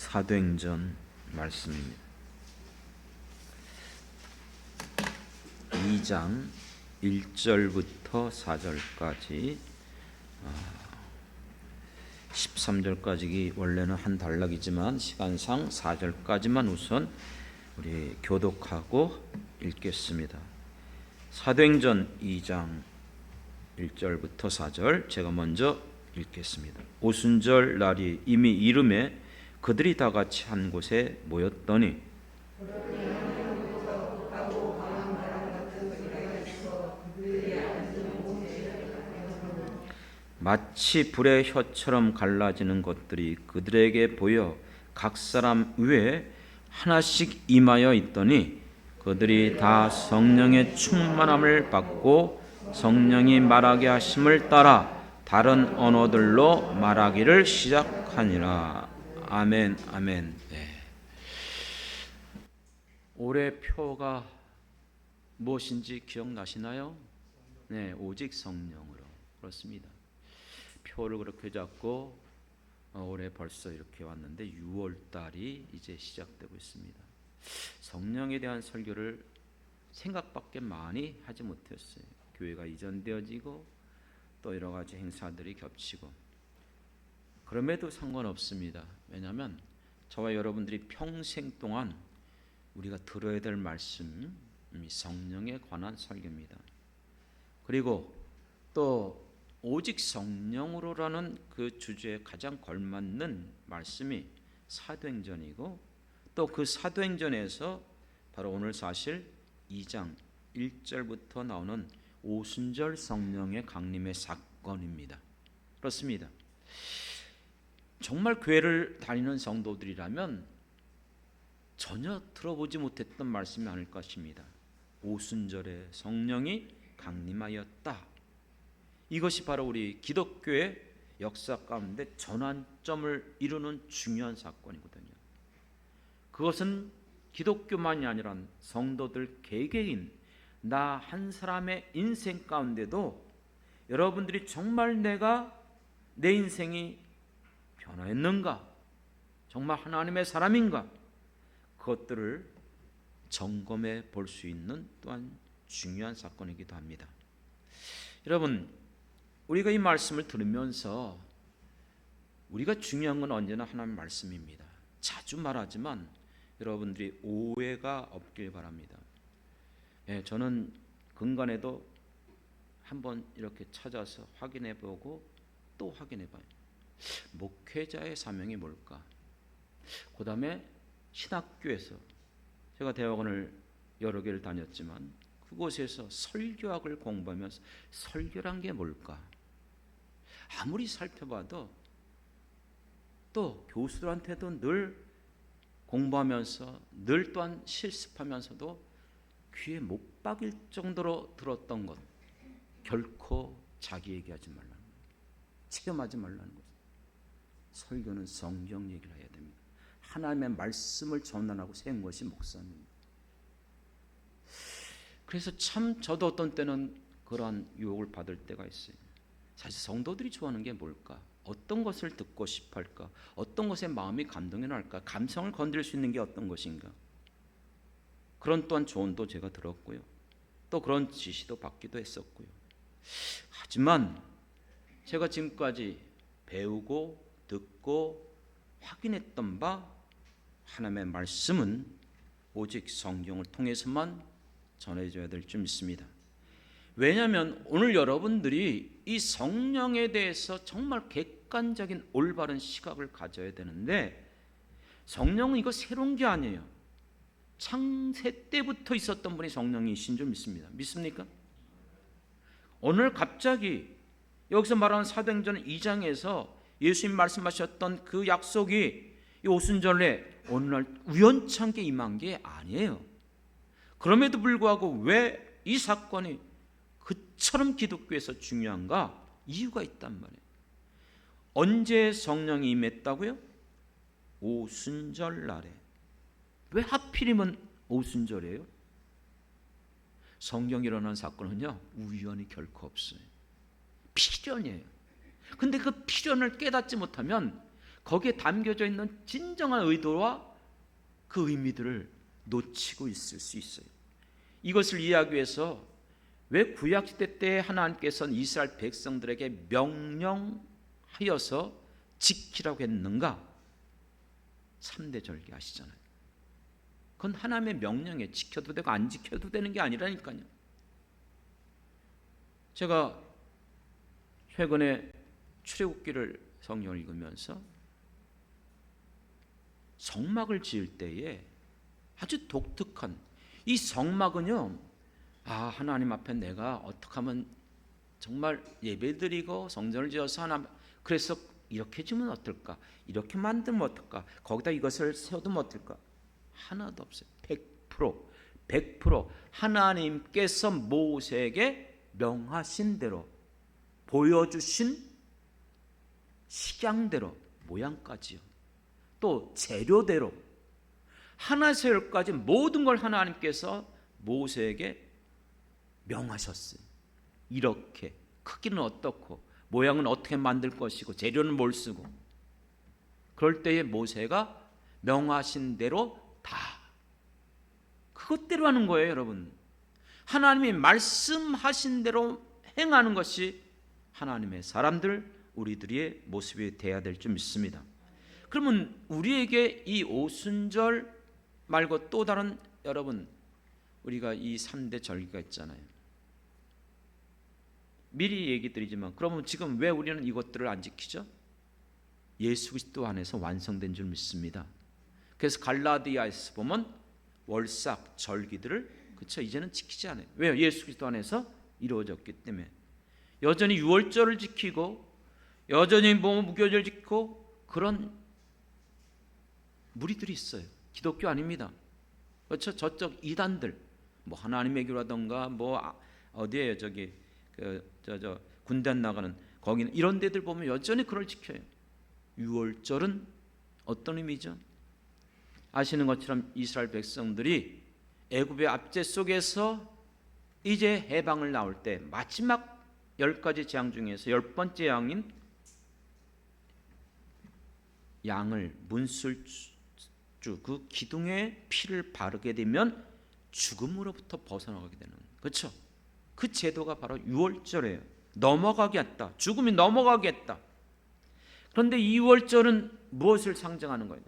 사도행전 말씀입니다. 2장 1절부터 4절까지 13절까지 원래는 한 단락이지만 시간상 4절까지만 우선 우리 교독하고 읽겠습니다. 사도행전 2장 1절부터 4절 제가 먼저 읽겠습니다. 오순절 날이 이미 이름에 그들이 다 같이 한 곳에 모였더니 마치 불의 혀처럼 갈라지는 것들이 그들에게 보여 각 사람 위에 하나씩 임하여 있더니 그들이 다 성령의 충만함을 받고 성령이 말하게 하심을 따라 다른 언어들로 말하기를 시작하니라. 아멘, 아멘. 네. 올해 표가 무엇인지 기억나시나요? 네, 오직 성령으로. 그렇습니다. 표를 그렇게 잡고 올해 벌써 이렇게 왔는데 6월 달이 이제 시작되고 있습니다. 성령에 대한 설교를 생각밖에 많이 하지 못했어요. 교회가 이전되어지고 또 여러 가지 행사들이 겹치고 그럼에도 상관없습니다. 왜냐하면 저와 여러분들이 평생 동안 우리가 들어야 될 말씀이 성령에 관한 설교입니다. 그리고 또 오직 성령으로라는 그 주제에 가장 걸맞는 말씀이 사도행전이고 또 그 사도행전에서 바로 오늘 사실 2장 1절부터 나오는 오순절 성령의 강림의 사건입니다. 그렇습니다. 정말 교회를 다니는 성도들이라면 전혀 들어보지 못했던 말씀이 아닐 것입니다. 오순절에 성령이 강림하였다. 이것이 바로 우리 기독교의 역사 가운데 전환점을 이루는 중요한 사건이거든요. 그것은 기독교만이 아니라 성도들 개개인 나 한 사람의 인생 가운데도 여러분들이 정말 내 인생이 변화했는가? 정말 하나님의 사람인가? 그것들을 점검해 볼 수 있는 또한 중요한 사건이기도 합니다. 여러분, 우리가 이 말씀을 들으면서 우리가 중요한 건 언제나 하나님의 말씀입니다. 자주 말하지만 여러분들이 오해가 없길 바랍니다. 저는 근간에도 한번 이렇게 찾아서 확인해 보고 또 확인해 봐요. 목회자의 사명이 뭘까? 그 다음에 신학교에서 제가 대학원을 여러 개를 다녔지만 그곳에서 설교학을 공부하면서 설교란 게 뭘까? 아무리 살펴봐도 또 교수들한테도 늘 공부하면서 늘 또한 실습하면서도 귀에 못 박일 정도로 들었던 것, 결코 자기 얘기하지 말라는 거예요. 체험하지 말라는 거예요. 설교는 성경 얘기를 해야 됩니다. 하나님의 말씀을 전환하고 세운 것이 목사입니다. 그래서 참 저도 어떤 때는 그러한 유혹을 받을 때가 있어요. 사실 성도들이 좋아하는 게 뭘까? 어떤 것을 듣고 싶어 할까? 어떤 것에 마음이 감동이 날까? 감성을 건드릴 수 있는 게 어떤 것인가? 그런 또한 조언도 제가 들었고요. 또 그런 지시도 받기도 했었고요. 하지만 제가 지금까지 배우고 듣고 확인했던 바 하나님의 말씀은 오직 성경을 통해서만 전해져야 될 줄 믿습니다. 왜냐하면 오늘 여러분들이 이 성령에 대해서 정말 객관적인 올바른 시각을 가져야 되는데 성령은 이거 새로운 게 아니에요. 창세 때부터 있었던 분이 성령이신 줄 믿습니다. 믿습니까? 오늘 갑자기 여기서 말하는 사도행전 2장에서 예수님 말씀하셨던 그 약속이 이 오순절에 오늘날 우연찮게 임한 게 아니에요. 그럼에도 불구하고 왜 이 사건이 그처럼 기독교에서 중요한가? 이유가 있단 말이에요. 언제 성령이 임했다고요? 오순절 날에. 왜 하필이면 오순절이에요? 성경에 일어난 사건은요 우연이 결코 없어요. 필연이에요. 근데 그 필연을 깨닫지 못하면 거기에 담겨져 있는 진정한 의도와 그 의미들을 놓치고 있을 수 있어요. 이것을 이해하기 위해서 왜 구약시대 때 하나님께서는 이스라엘 백성들에게 명령하여서 지키라고 했는가? 3대 절기 아시잖아요. 그건 하나님의 명령에 지켜도 되고 안 지켜도 되는 게 아니라니까요. 제가 최근에 출애굽기를 성경을 읽으면서 성막을 지을 때에 아주 독특한 이 성막은요, 하나님 앞에 내가 어떻게 하면 정말 예배드리고 성전을 지어서 그래서 이렇게 지으면 어떨까? 이렇게 만들면 어떨까? 거기다 이것을 세워두면 어떨까? 하나도 없어요. 100% 하나님께서 모세에게 명하신 대로 보여주신 식양대로 모양까지요. 또 재료대로 하나에서 열까지 모든 걸 하나님께서 모세에게 명하셨어요. 이렇게 크기는 어떻고 모양은 어떻게 만들 것이고 재료는 뭘 쓰고. 그럴 때에 모세가 명하신 대로 다 그것대로 하는 거예요, 여러분. 하나님이 말씀하신 대로 행하는 것이 하나님의 사람들, 우리들의 모습이 되어야 될 줄 믿습니다. 그러면 우리에게 이 오순절 말고 또 다른, 여러분, 우리가 이 3대 절기가 있잖아요. 미리 얘기 드리지만 그러면 지금 왜 우리는 이것들을 안 지키죠? 예수 그리스도 안에서 완성된 줄 믿습니다. 그래서 갈라디아에서 보면 월삭 절기들을 이제는 지키지 않아요. 왜요? 예수 그리스도 안에서 이루어졌기 때문에. 여전히 유월절을 지키고 여전히 무교절 지키고 그런 무리들이 있어요. 기독교 아닙니다. 그렇죠? 저쪽 이단들, 하나님의 교라던가 어디에요? 저기 군대 나가는 거기는 이런 데들 보면 여전히 그걸 지켜요. 유월절은 어떤 의미죠? 아시는 것처럼 이스라엘 백성들이 애굽의 압제 속에서 이제 해방을 나올 때 마지막 10가지 재앙 중에서 10번째 재앙인 양을 문술주 그 기둥에 피를 바르게 되면 죽음으로부터 벗어나게 되는, 그렇죠? 그 제도가 바로 유월절이에요. 넘어가겠다. 죽음이 넘어가겠다. 그런데 이 유월절은 무엇을 상징하는 거예요?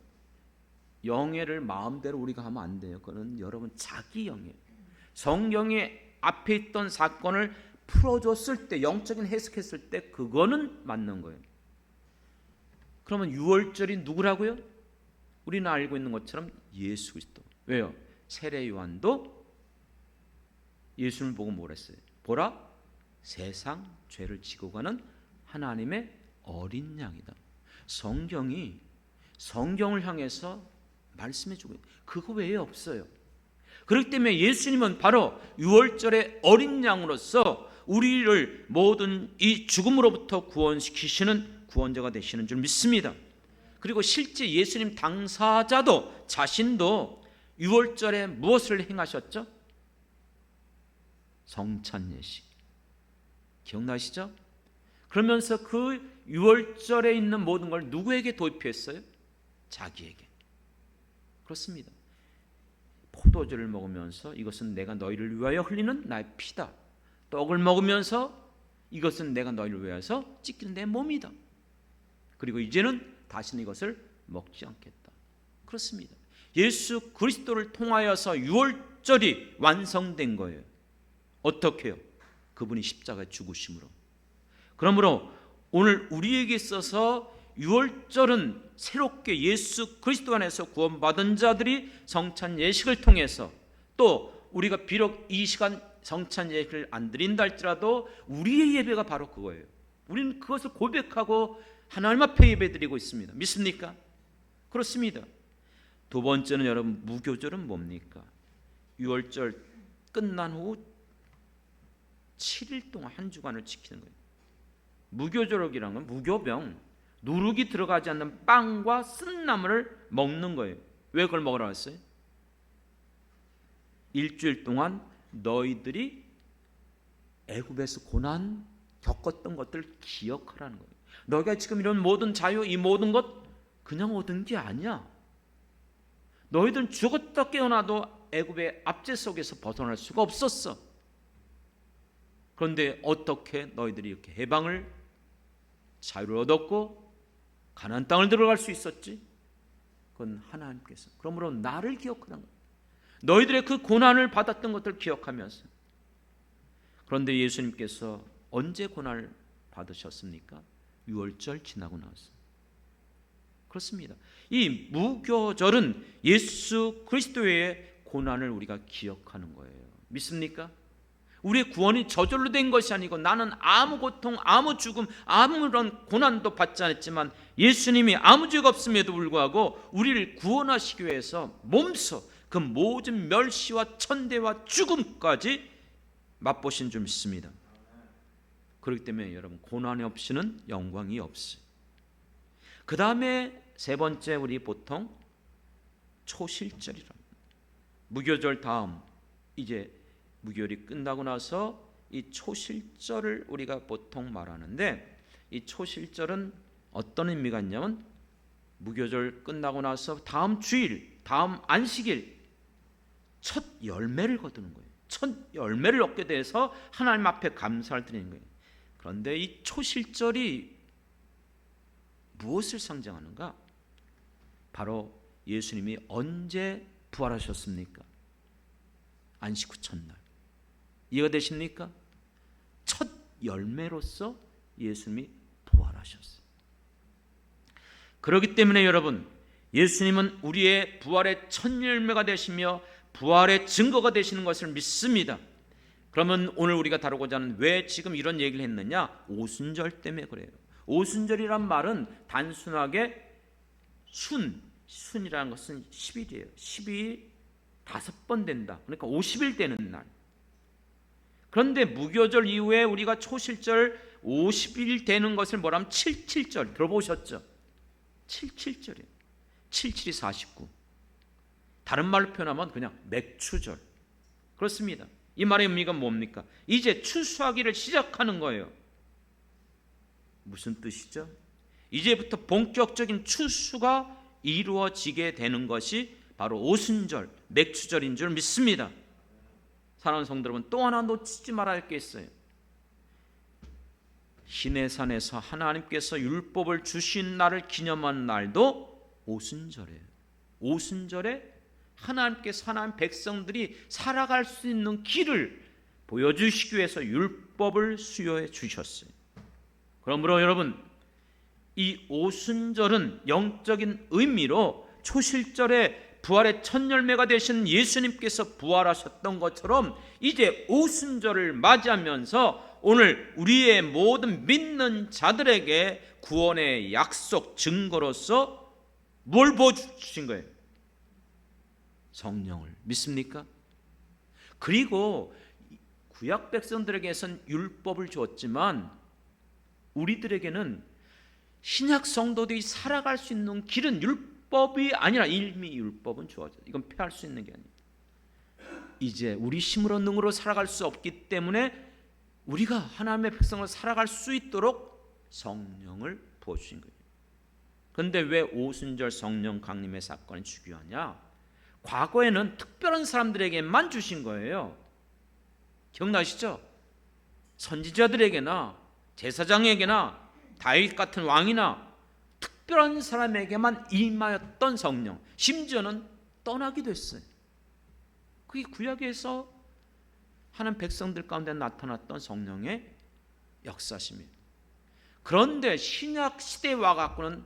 영예를 마음대로 우리가 하면 안 돼요. 그거는 여러분 자기 영예. 성경에 앞에 있던 사건을 풀어줬을 때, 영적인 해석했을 때 그거는 맞는 거예요. 그러면 유월절이 누구라고요? 우리는 알고 있는 것처럼 예수 그리스도. 왜요? 세례 요한도 예수를 보고 뭘 했어요? 보라, 세상 죄를 지고 가는 하나님의 어린 양이다. 성경이 성경을 향해서 말씀해주고 그거 외에 없어요. 그렇기 때문에 예수님은 바로 유월절의 어린 양으로서 우리를 모든 이 죽음으로부터 구원시키시는 구원자가 되시는 줄 믿습니다. 그리고 실제 예수님 당사자도 자신도 유월절에 무엇을 행하셨죠? 성찬 예식. 기억나시죠? 그러면서 그 유월절에 있는 모든 걸 누구에게 도입했어요? 자기에게. 그렇습니다. 포도주를 먹으면서 이것은 내가 너희를 위하여 흘리는 나의 피다. 떡을 먹으면서 이것은 내가 너희를 위하여 찢기는 내 몸이다. 그리고 이제는 다시는 이것을 먹지 않겠다. 그렇습니다. 예수 그리스도를 통하여서 유월절이 완성된 거예요. 어떻게요? 그분이 십자가에 죽으심으로. 그러므로 오늘 우리에게 있어서 유월절은 새롭게 예수 그리스도 안에서 구원받은 자들이 성찬 예식을 통해서, 또 우리가 비록 이 시간 성찬 예식을 안 드린다 할지라도 우리의 예배가 바로 그거예요. 우리는 그것을 고백하고 하나님 앞에 예배드리고 있습니다. 믿습니까? 그렇습니다. 두 번째는 여러분, 무교절은 뭡니까? 유월절 끝난 후 7일 동안 한 주간을 지키는 거예요. 무교절이라는 건 무교병, 누룩이 들어가지 않는 빵과 쓴 나물을 먹는 거예요. 왜 그걸 먹으라고 했어요? 일주일 동안 너희들이 애굽에서 고난 겪었던 것들을 기억하라는 거예요. 너희가 지금 이런 모든 자유, 이 모든 것 그냥 얻은 게 아니야. 너희들은 죽었다 깨어나도 애굽의 압제 속에서 벗어날 수가 없었어. 그런데 어떻게 너희들이 이렇게 해방을, 자유를 얻었고 가나안 땅을 들어갈 수 있었지? 그건 하나님께서. 그러므로 나를 기억하는 거야. 너희들의 그 고난을 받았던 것들을 기억하면서. 그런데 예수님께서 언제 고난을 받으셨습니까? 유월절 지나고 나서. 그렇습니다. 이 무교절은 예수 그리스도의 고난을 우리가 기억하는 거예요. 믿습니까? 우리의 구원이 저절로 된 것이 아니고 나는 아무 고통, 아무 죽음, 아무런 고난도 받지 않았지만 예수님이 아무 죄가 없음에도 불구하고 우리를 구원하시기 위해서 몸소 그 모든 멸시와 천대와 죽음까지 맛보신 줄 믿습니다. 그렇기 때문에 여러분, 고난이 없이는 영광이 없어요. 그 다음에 세 번째, 우리 보통 초실절이랍니다. 무교절 다음 이제 무교절이 끝나고 나서 이 초실절을 우리가 보통 말하는데, 이 초실절은 어떤 의미가 있냐면 무교절 끝나고 나서 다음 주일, 다음 안식일 첫 열매를 거두는 거예요. 첫 열매를 얻게 돼서 하나님 앞에 감사를 드리는 거예요. 그런데 이 초실절이 무엇을 상징하는가? 바로 예수님이 언제 부활하셨습니까? 안식 후 첫날. 이해가 되십니까? 첫 열매로서 예수님이 부활하셨어요. 그렇기 때문에 여러분, 예수님은 우리의 부활의 첫 열매가 되시며 부활의 증거가 되시는 것을 믿습니다. 그러면 오늘 우리가 다루고자 하는, 왜 지금 이런 얘기를 했느냐? 오순절 때문에 그래요. 오순절이란 말은 단순하게 순이라는 것은 10일이에요. 10일 5번 된다. 그러니까 50일 되는 날. 그런데 무교절 이후에 우리가 초실절 50일 되는 것을 뭐라면 77절 들어보셨죠? 77절이에요. 77이 49. 다른 말로 표현하면 그냥 맥추절. 그렇습니다. 이 말의 의미가 뭡니까? 이제 추수하기를 시작하는 거예요. 무슨 뜻이죠? 이제부터 본격적인 추수가 이루어지게 되는 것이 바로 오순절, 맥추절인 줄 믿습니다. 사랑하는 성도 여러분, 또 하나 놓치지 말아야 할 게 있어요. 시내산에서 하나님께서 율법을 주신 날을 기념하는 날도 오순절이에요. 오순절에 하나님께서 하나님 백성들이 살아갈 수 있는 길을 보여주시기 위해서 율법을 수여해 주셨어요. 그러므로 여러분, 이 오순절은 영적인 의미로 초실절에 부활의 첫 열매가 되신 예수님께서 부활하셨던 것처럼 이제 오순절을 맞이하면서 오늘 우리의 모든 믿는 자들에게 구원의 약속 증거로서 뭘 보여주신 거예요? 성령을. 믿습니까? 그리고 구약 백성들에게선 율법을 주었지만 우리들에게는 신약 성도들이 살아갈 수 있는 길은 율법이 아니라 이미 율법은 주어져. 이건 폐할 수 있는 게 아니에요. 이제 우리 힘으로 능으로 살아갈 수 없기 때문에 우리가 하나님의 백성을 살아갈 수 있도록 성령을 부어주신 거예요. 그런데 왜 오순절 성령 강림의 사건이 중요하냐? 과거에는 특별한 사람들에게만 주신 거예요. 기억나시죠? 선지자들에게나 제사장에게나 다윗 같은 왕이나 특별한 사람에게만 임하였던 성령, 심지어는 떠나기도 했어요. 그게 구약에서 하나님 백성들 가운데 나타났던 성령의 역사십니다. 그런데 신약 시대와 갖고는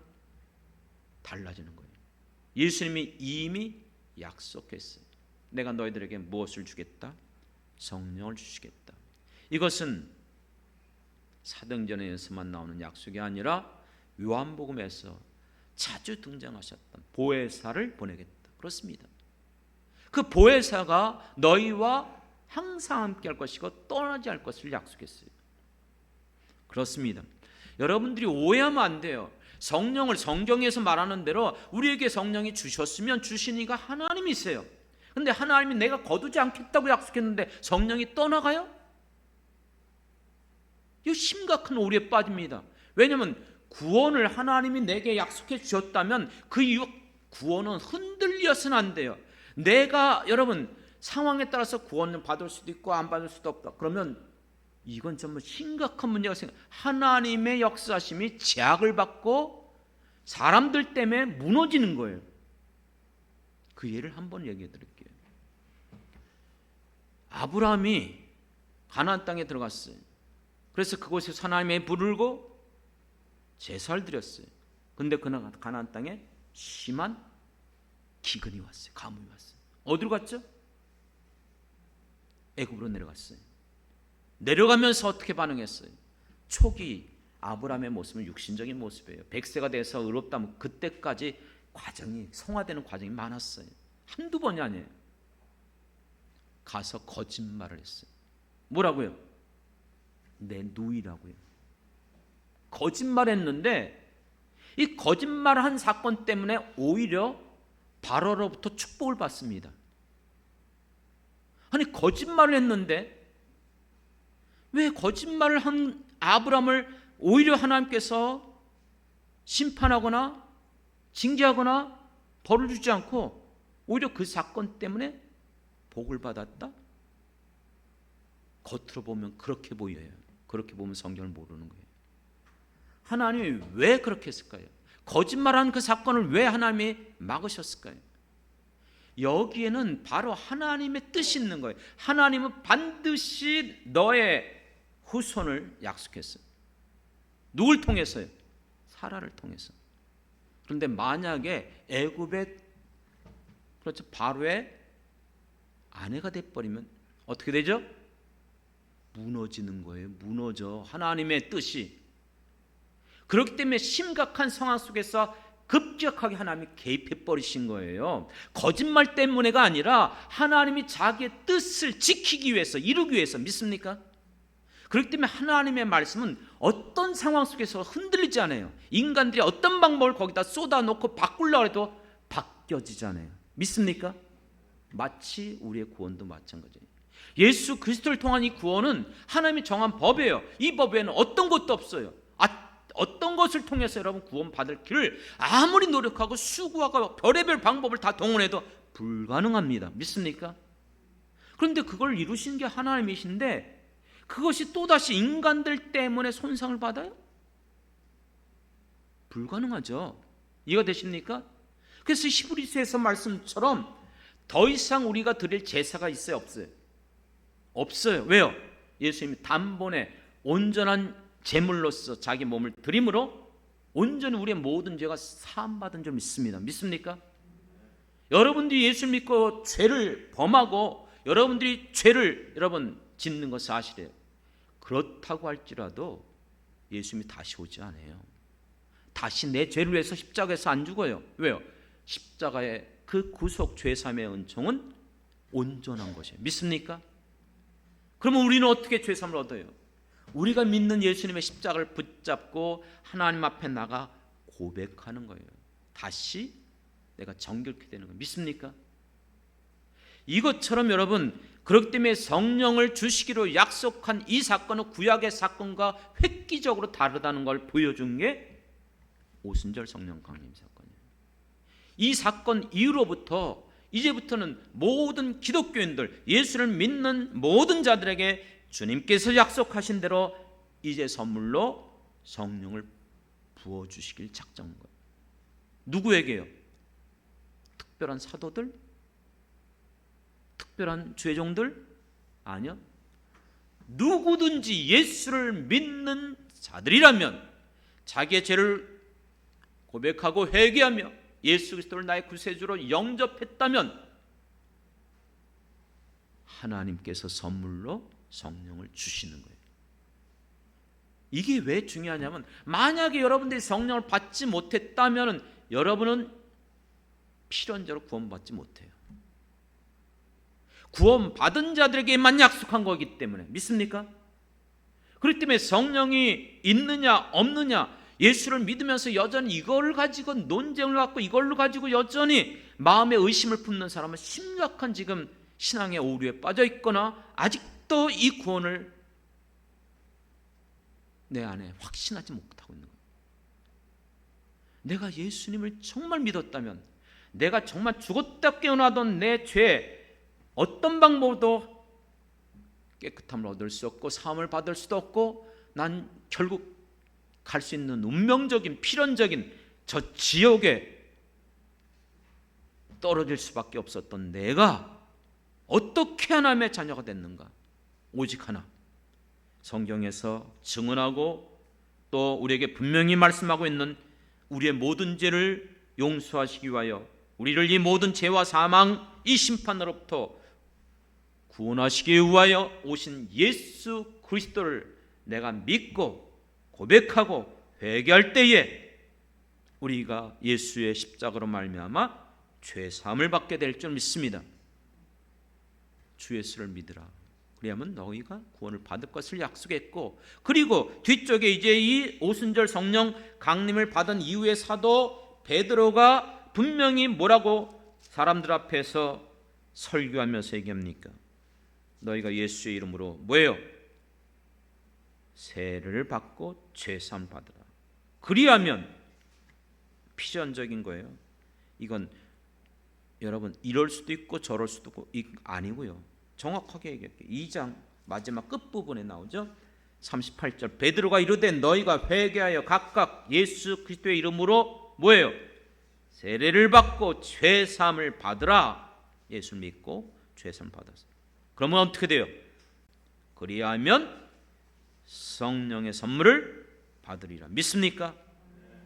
달라지는 거예요. 예수님이 이미 약속했어요. 내가 너희들에게 무엇을 주겠다? 성령을 주시겠다. 이것은 사도행전에서만 나오는 약속이 아니라 요한복음에서 자주 등장하셨던 보혜사를 보내겠다. 그렇습니다. 그 보혜사가 너희와 항상 함께 할 것이고 떠나지 않을 것을 약속했어요. 그렇습니다. 여러분들이 오해하면 안 돼요. 성령을 성경에서 말하는 대로 우리에게 성령이 주셨으면 주신 이가 하나님이세요. 그런데 하나님이 내가 거두지 않겠다고 약속했는데 성령이 떠나가요? 이거 심각한 오류에 빠집니다. 왜냐하면 구원을 하나님이 내게 약속해 주셨다면 그 이후 구원은 흔들려서는 안 돼요. 내가 여러분 상황에 따라서 구원을 받을 수도 있고 안 받을 수도 없다. 그러면 이건 정말 심각한 문제가 생겨. 하나님의 역사심이 제약을 받고 사람들 때문에 무너지는 거예요. 그 예를 한번 얘기해 드릴게요. 아브라함이 가나안 땅에 들어갔어요. 그래서 그곳에서 하나님의 부르고 제사를 드렸어요. 근데 그날 가나안 땅에 심한 기근이 왔어요. 가뭄이 왔어요. 어디로 갔죠? 애굽으로 내려갔어요. 내려가면서 어떻게 반응했어요? 초기 아브라함의 모습은 육신적인 모습이에요. 100세가 돼서 의롭다면 그때까지 과정이 성화되는 과정이 많았어요. 한두 번이 아니에요. 가서 거짓말을 했어요. 뭐라고요? 내 누이라고요. 거짓말했는데 이 거짓말한 사건 때문에 오히려 바로로부터 축복을 받습니다. 아니 거짓말을 했는데 왜 거짓말을 한 아브라함을 오히려 하나님께서 심판하거나 징계하거나 벌을 주지 않고 오히려 그 사건 때문에 복을 받았다? 겉으로 보면 그렇게 보여요. 그렇게 보면 성경을 모르는 거예요. 하나님이 왜 그렇게 했을까요? 거짓말한 그 사건을 왜 하나님이 막으셨을까요? 여기에는 바로 하나님의 뜻이 있는 거예요. 하나님은 반드시 너의 후손을 약속했어요. 누굴 통해서요? 사라를 통해서. 그런데 만약에 애굽의 그렇죠 바로의 아내가 돼버리면 어떻게 되죠? 무너지는 거예요. 무너져. 하나님의 뜻이. 그렇기 때문에 심각한 상황 속에서 급격하게 하나님이 개입해 버리신 거예요. 거짓말 때문에가 아니라 하나님이 자기의 뜻을 지키기 위해서, 이루기 위해서. 믿습니까? 그렇기 때문에 하나님의 말씀은 어떤 상황 속에서 흔들리지 않아요. 인간들이 어떤 방법을 거기다 쏟아놓고 바꾸려고 해도 바뀌어지지 않아요. 믿습니까? 마치 우리의 구원도 마찬가지예요. 예수 그리스도를 통한 이 구원은 하나님이 정한 법이에요. 이 법에는 어떤 것도 없어요. 어떤 것을 통해서 여러분 구원 받을 길을 아무리 노력하고 수고하고 별의별 방법을 다 동원해도 불가능합니다. 믿습니까? 그런데 그걸 이루신 게 하나님이신데 그것이 또다시 인간들 때문에 손상을 받아요? 불가능하죠. 이해가 되십니까? 그래서 히브리서에서 말씀처럼 더 이상 우리가 드릴 제사가 있어요? 없어요? 없어요. 왜요? 예수님이 단번에 온전한 제물로서 자기 몸을 드림으로 온전히 우리의 모든 죄가 사함받은 줄 믿습니다. 믿습니까? 여러분들이 예수를 믿고 죄를 범하고 여러분들이 죄를 여러분 짓는 것을 아시래요. 그렇다고 할지라도 예수님이 다시 오지 않아요. 다시 내 죄를 위해서 십자가에서 안 죽어요. 왜요? 십자가의 그 구속 죄사함의 은총은 온전한 것이에요. 믿습니까? 그러면 우리는 어떻게 죄사함을 얻어요? 우리가 믿는 예수님의 십자가를 붙잡고 하나님 앞에 나가 고백하는 거예요. 다시 내가 정결케 되는 거예요. 믿습니까? 이것처럼 여러분 그렇기 때문에 성령을 주시기로 약속한 이 사건은 구약의 사건과 획기적으로 다르다는 걸 보여준 게 오순절 성령 강림 사건이에요. 이 사건 이후로부터 이제부터는 모든 기독교인들 예수를 믿는 모든 자들에게 주님께서 약속하신 대로 이제 선물로 성령을 부어주시길 작정한 거예요. 누구에게요? 특별한 사도들? 특별한 죄종들? 아니요. 누구든지 예수를 믿는 자들이라면 자기의 죄를 고백하고 회개하며 예수 그리스도를 나의 구세주로 영접했다면 하나님께서 선물로 성령을 주시는 거예요. 이게 왜 중요하냐면 만약에 여러분들이 성령을 받지 못했다면 여러분은 필연적으로 구원받지 못해요. 구원받은 자들에게만 약속한 거기 때문에. 믿습니까? 그렇기 때문에 성령이 있느냐 없느냐 예수를 믿으면서 여전히 이걸 가지고 논쟁을 갖고 이걸로 가지고 여전히 마음에 의심을 품는 사람은 심각한 지금 신앙의 오류에 빠져 있거나 아직도 이 구원을 내 안에 확신하지 못하고 있는 거예요. 내가 예수님을 정말 믿었다면, 내가 정말 죽었다 깨어나던 내 죄 어떤 방법으로도 깨끗함을 얻을 수 없고 사함을 받을 수도 없고 난 결국 갈 수 있는 운명적인 필연적인 저 지옥에 떨어질 수밖에 없었던 내가 어떻게 하나님의 자녀가 됐는가? 오직 하나, 성경에서 증언하고 또 우리에게 분명히 말씀하고 있는 우리의 모든 죄를 용서하시기 위하여 우리를 이 모든 죄와 사망, 이 심판으로부터 구원하시기 위하여 오신 예수 그리스도를 내가 믿고 고백하고 회개할 때에 우리가 예수의 십자가로 말미암아 죄 사함을 받게 될 줄 믿습니다. 주 예수를 믿으라. 그리하면 너희가 구원을 받을 것을 약속했고, 그리고 뒤쪽에 이제 이 오순절 성령 강림을 받은 이후의 사도 베드로가 분명히 뭐라고 사람들 앞에서 설교하면서 얘기합니까? 너희가 예수의 이름으로 뭐예요? 세례를 받고 죄사함 받으라. 그리하면 필연적인 거예요. 이건 여러분 이럴 수도 있고 저럴 수도 있고 아니고요. 정확하게 얘기할게요. 2장 마지막 끝부분에 나오죠. 38절 베드로가 이르되 너희가 회개하여 각각 예수 그리스도의 이름으로 뭐예요? 세례를 받고 죄사함을 받으라. 예수를 믿고 죄사함을 받았어요. 그러면 어떻게 돼요? 그리하면 성령의 선물을 받으리라. 믿습니까?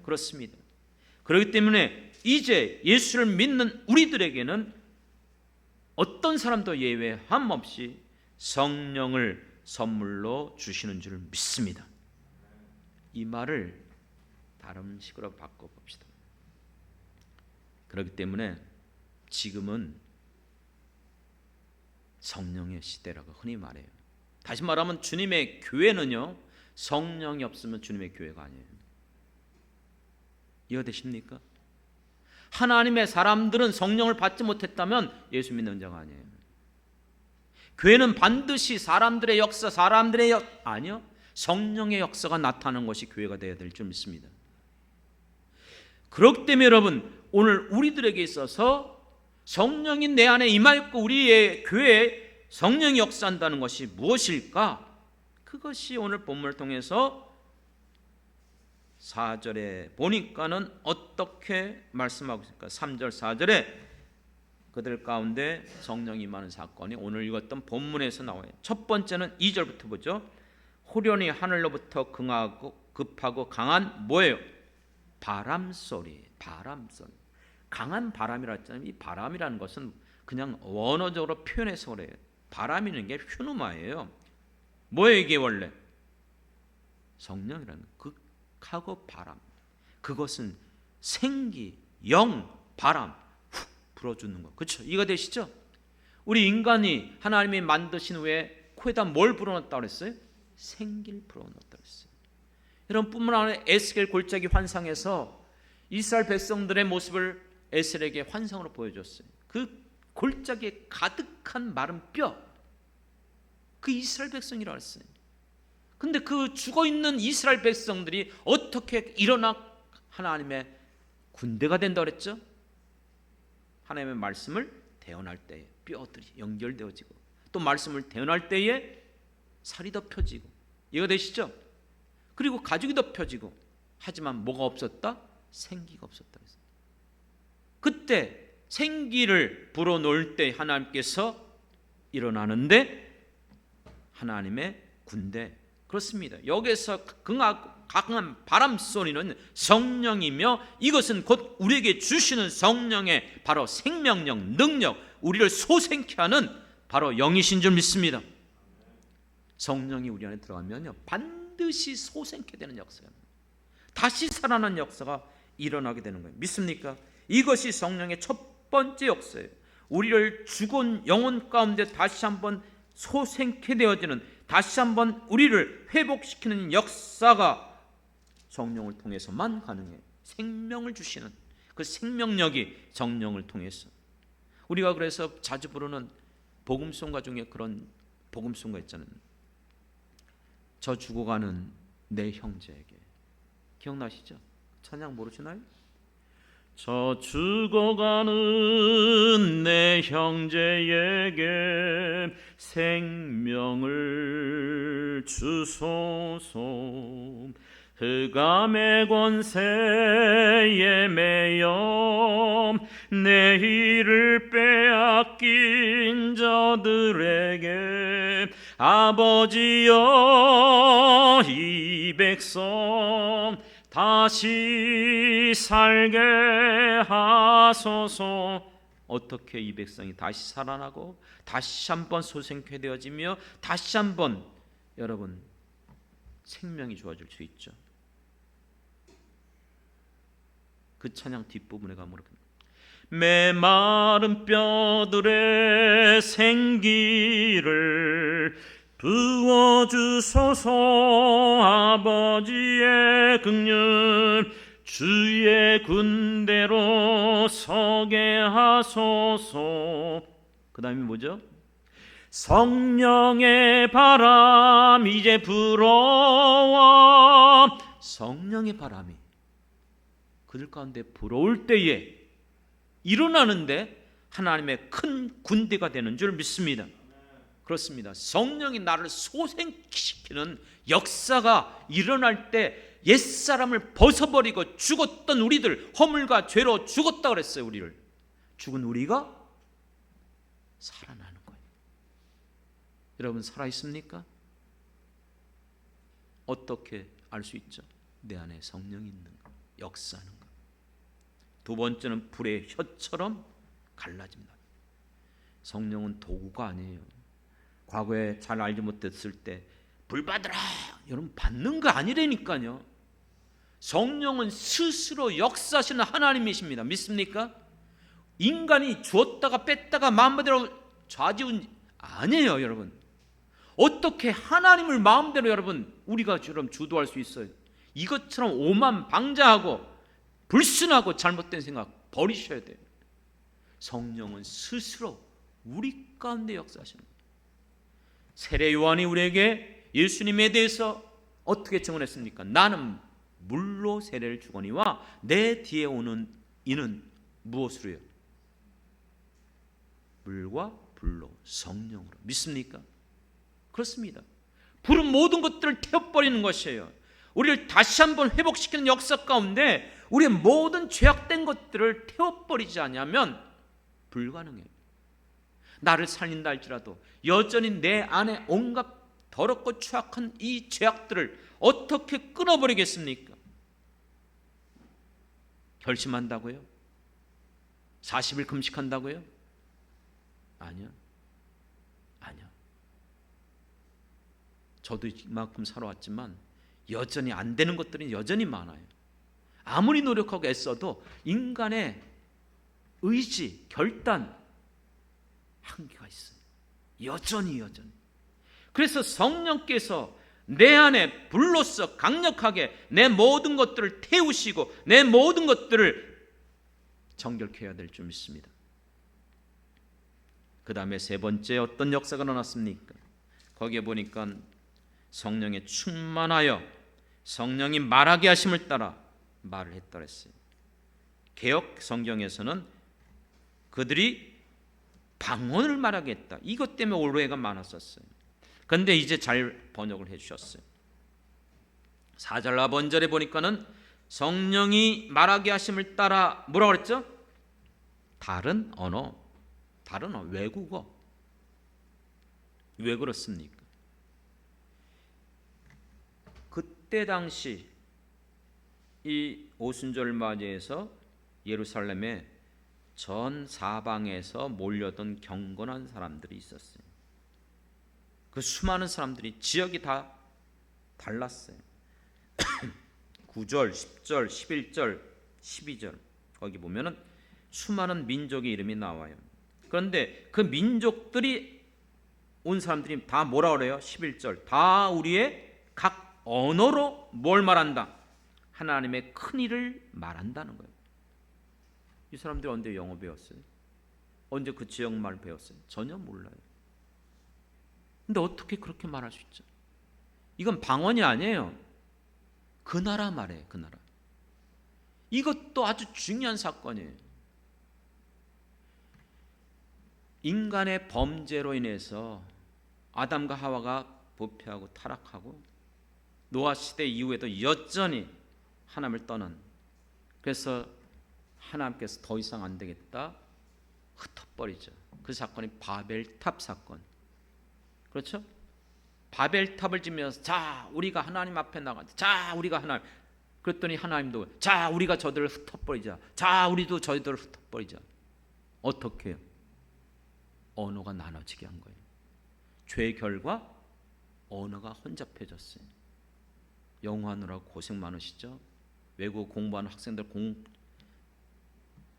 그렇습니다. 그렇기 때문에 이제 예수를 믿는 우리들에게는 어떤 사람도 예외함 없이 성령을 선물로 주시는 줄 믿습니다. 이 말을 다른 식으로 바꿔봅시다. 그렇기 때문에 지금은 성령의 시대라고 흔히 말해요. 다시 말하면 주님의 교회는요, 성령이 없으면 주님의 교회가 아니에요. 이해되십니까? 하나님의 사람들은 성령을 받지 못했다면 예수 믿는 자가 아니에요. 교회는 반드시 사람들의 역사, 아니요, 성령의 역사가 나타나는 것이 교회가 되어야 될 줄 믿습니다. 그렇기 때문에 여러분, 오늘 우리들에게 있어서 성령이 내 안에 임하였고 우리의 교회에 성령이 역사한다는 것이 무엇일까? 그것이 오늘 본문을 통해서 4절에 보니까는 어떻게 말씀하고 있을까? 3절 4절에 그들 가운데 성령이 임하는 사건이 오늘 읽었던 본문에서 나와요. 첫 번째는 2절부터 보죠. 호련히 하늘로부터 급하고 강한 뭐예요? 바람소리. 강한 바람이라 했잖아요. 이 바람이라는 것은 그냥 원어적으로 표현해서 그래요. 바람이라는 게 휴누마예요. 뭐예요 이게 원래? 성령이라는 극하고 바람. 그것은 생기, 영, 바람 훅 불어주는 거. 그렇죠? 이해가 되시죠? 우리 인간이 하나님이 만드신 후에 코에다 뭘 불어넣었다고 그랬어요? 생기를 불어넣었다고 그랬어요. 여러분 뿐만 아니라 에스겔 골짜기 환상에서 이스라엘 백성들의 모습을 에스겔에게 환상으로 보여줬어요. 그 골짜기에 가득한 마른 뼈, 그 이스라엘 백성이라고 했어요. 근데 그 죽어있는 이스라엘 백성들이 어떻게 일어나 하나님의 군대가 된다고 그랬죠? 하나님의 말씀을 대언할 때에 뼈들이 연결되어지고 또 말씀을 대언할 때에 살이 더 펴지고. 이해가 되시죠? 그리고 가죽이 더 펴지고. 하지만 뭐가 없었다? 생기가 없었다. 그때 생기를 불어넣을 때 하나님께서 일어나는데 하나님의 군대. 그렇습니다. 여기서 강한 바람 소리는 성령이며 이것은 곧 우리에게 주시는 성령의 바로 생명력, 능력, 우리를 소생케 하는 바로 영이신 줄 믿습니다. 성령이 우리 안에 들어가면요 반드시 소생케 되는 역사가, 다시 살아나는 역사가 일어나게 되는 거예요. 믿습니까? 이것이 성령의 첫 번째 역사예요. 우리를 죽은 영혼 가운데 다시 한번 소생케 되어지는, 다시 한번 우리를 회복시키는 역사가 성령을 통해서만 가능해요. 생명을 주시는 그 생명력이 성령을 통해서. 우리가 그래서 자주 부르는 복음송가 중에 그런 복음송가 있잖아요. 저 죽어가는 내 형제에게. 기억나시죠? 찬양 모르시나요? 저 죽어가는 내 형제에게 생명을 주소서. 흑암의 권세에 매여 내 일을 빼앗긴 자들에게 아버지여 이 백성 다시 살게 하소서. 어떻게 이 백성이 다시 살아나고 다시 한번 소생케 되어지며 다시 한번 여러분 생명이 좋아질 수 있죠. 그 찬양 뒷부분에 가면 이렇게 메마른 뼈들의 생기를 부어주소서. 아버지의 긍휼 주의 군대로 서게 하소서. 그 다음에 뭐죠? 성령의 바람 이제 불어와. 성령의 바람이 그들 가운데 불어올 때에 일어나는데 하나님의 큰 군대가 되는 줄 믿습니다. 그렇습니다. 성령이 나를 소생시키는 역사가 일어날 때 옛사람을 벗어버리고 죽었던 우리들, 허물과 죄로 죽었다 그랬어요. 우리를 죽은 우리가 살아나는 거예요. 여러분 살아있습니까? 어떻게 알 수 있죠? 내 안에 성령이 있는 거, 역사하는 거. 두 번째는 불의 혀처럼 갈라집니다. 성령은 도구가 아니에요. 과거에 잘 알지 못했을 때 불 받으라 여러분 받는 거 아니라니까요. 성령은 스스로 역사하시는 하나님이십니다. 믿습니까? 인간이 주었다가 뺐다가 마음대로 좌지운 아니에요. 여러분 어떻게 하나님을 마음대로 여러분 우리가 주도할 수 있어요? 이것처럼 오만방자하고 불순하고 잘못된 생각 버리셔야 돼요. 성령은 스스로 우리 가운데 역사하시는 거예요. 세례 요한이 우리에게 예수님에 대해서 어떻게 증언했습니까? 나는 물로 세례를 주거니와 내 뒤에 오는 이는 무엇으로요? 물과 불로 성령으로. 믿습니까? 그렇습니다. 불은 모든 것들을 태워버리는 것이에요. 우리를 다시 한번 회복시키는 역사 가운데 우리의 모든 죄악된 것들을 태워버리지 않으면 불가능해요. 나를 살린다 할지라도 여전히 내 안에 온갖 더럽고 추악한 이 죄악들을 어떻게 끊어버리겠습니까? 결심한다고요? 40일 금식한다고요? 아니요. 저도 이만큼 살아왔지만 여전히 안 되는 것들이 여전히 많아요. 아무리 노력하고 애써도 인간의 의지, 결단 한계가 있어요. 여전히. 그래서 성령께서 내 안에 불로서 강력하게 내 모든 것들을 태우시고 내 모든 것들을 정결케 해야 될 줄 믿습니다. 그 다음에 세 번째 어떤 역사가 일어났습니까? 거기에 보니까 성령에 충만하여 성령이 말하게 하심을 따라 말을 했다 그랬어요. 개역 성경에서는 그들이 방언을 말하게 했다. 이것 때문에 오해가 많았었어요. 그런데 이제 잘 번역을 해주셨어요. 4절과 본절에 보니까는 성령이 말하게 하심을 따라 뭐라고 그랬죠? 다른 언어, 외국어. 왜 그렇습니까? 그때 당시 이 오순절 맞이해서 예루살렘에 전 사방에서 몰려든 경건한 사람들이 있었어요. 그 수많은 사람들이 지역이 다 달랐어요. 9절, 10절, 11절, 12절 거기 보면은 수많은 민족의 이름이 나와요. 그런데 그 민족들이 온 사람들이 다 뭐라 그래요? 11절 다 우리의 각 언어로 뭘 말한다? 하나님의 큰 일을 말한다는 거예요. 이 사람들이 언제 영어 배웠어요? 언제 그 지역말 배웠어요? 전혀 몰라요. 근데 어떻게 그렇게 말할 수 있죠? 이건 방언이 아니에요. 그 나라 말이에요. 그 나라. 이것도 아주 중요한 사건이에요. 인간의 범죄로 인해서 아담과 하와가 부패하고 타락하고 노아 시대 이후에도 여전히 하나님을 떠난, 그래서 하나님께서 더 이상 안 되겠다 흩어버리죠. 그 사건이 바벨탑 사건. 그렇죠? 바벨탑을 지면서 자 우리가 하나님 앞에 나가자. 자 우리가 하나님. 그랬더니 하나님도 자 우리가 저들을 흩어버리자. 자 우리도 저희들을 흩어버리자. 어떻게 해요? 언어가 나눠지게 한 거예요. 죄의 결과 언어가 혼잡해졌어요. 영어하느라고 고생 많으시죠? 외국어 공부하는 학생들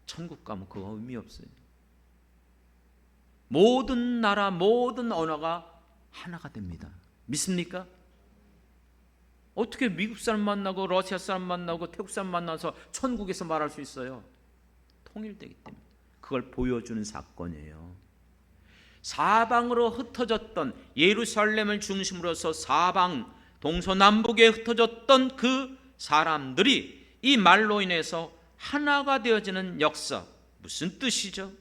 천국 가면 그거 의미 없어요. 모든 나라 모든 언어가 하나가 됩니다. 믿습니까? 어떻게 미국 사람 만나고 러시아 사람 만나고 태국 사람 만나서 천국에서 말할 수 있어요? 통일되기 때문에. 그걸 보여주는 사건이에요. 사방으로 흩어졌던, 예루살렘을 중심으로서 사방 동서남북에 흩어졌던 그 사람들이 이 말로 인해서 하나가 되어지는 역사. 무슨 뜻이죠?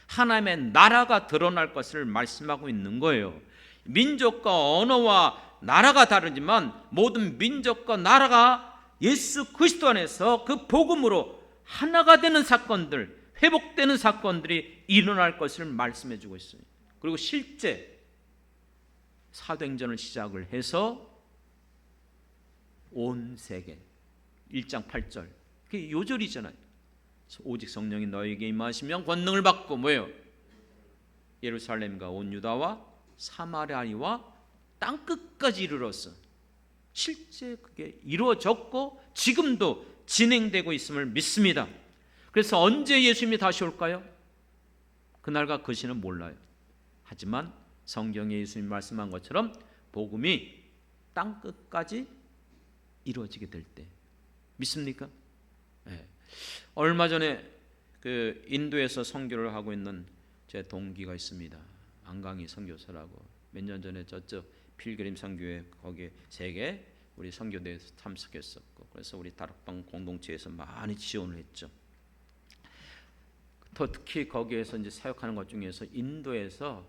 하나님의 나라가 드러날 것을 말씀하고 있는 거예요. 민족과 언어와 나라가 다르지만 모든 민족과 나라가 예수 그리스도 안에서 그 복음으로 하나가 되는 사건들, 회복되는 사건들이 일어날 것을 말씀해 주고 있어요. 그리고 실제 사도행전을 시작을 해서 온 세계 1장 8절 그게 요절이잖아요. 오직 성령이 너에게 임하시면 권능을 받고 뭐예요? 예루살렘과 온 유다와 사마리아와 땅끝까지 이르렀어. 실제 그게 이루어졌고 지금도 진행되고 있음을 믿습니다. 그래서 언제 예수님이 다시 올까요? 그날과 그 시는 몰라요. 하지만 성경에 예수님이 말씀한 것처럼 복음이 땅끝까지 이루어지게 될 때 믿습니까? 네. 얼마 전에 그 인도에서 선교를 하고 있는 제 동기가 있습니다. 안강희 선교사라고. 몇 년 전에 저쪽 필그림 선교회 거기에 세계 우리 선교대에서 참석했었고, 그래서 우리 다락방 공동체에서 많이 지원을 했죠. 더 특히 거기에서 이제 사역하는 것 중에서 인도에서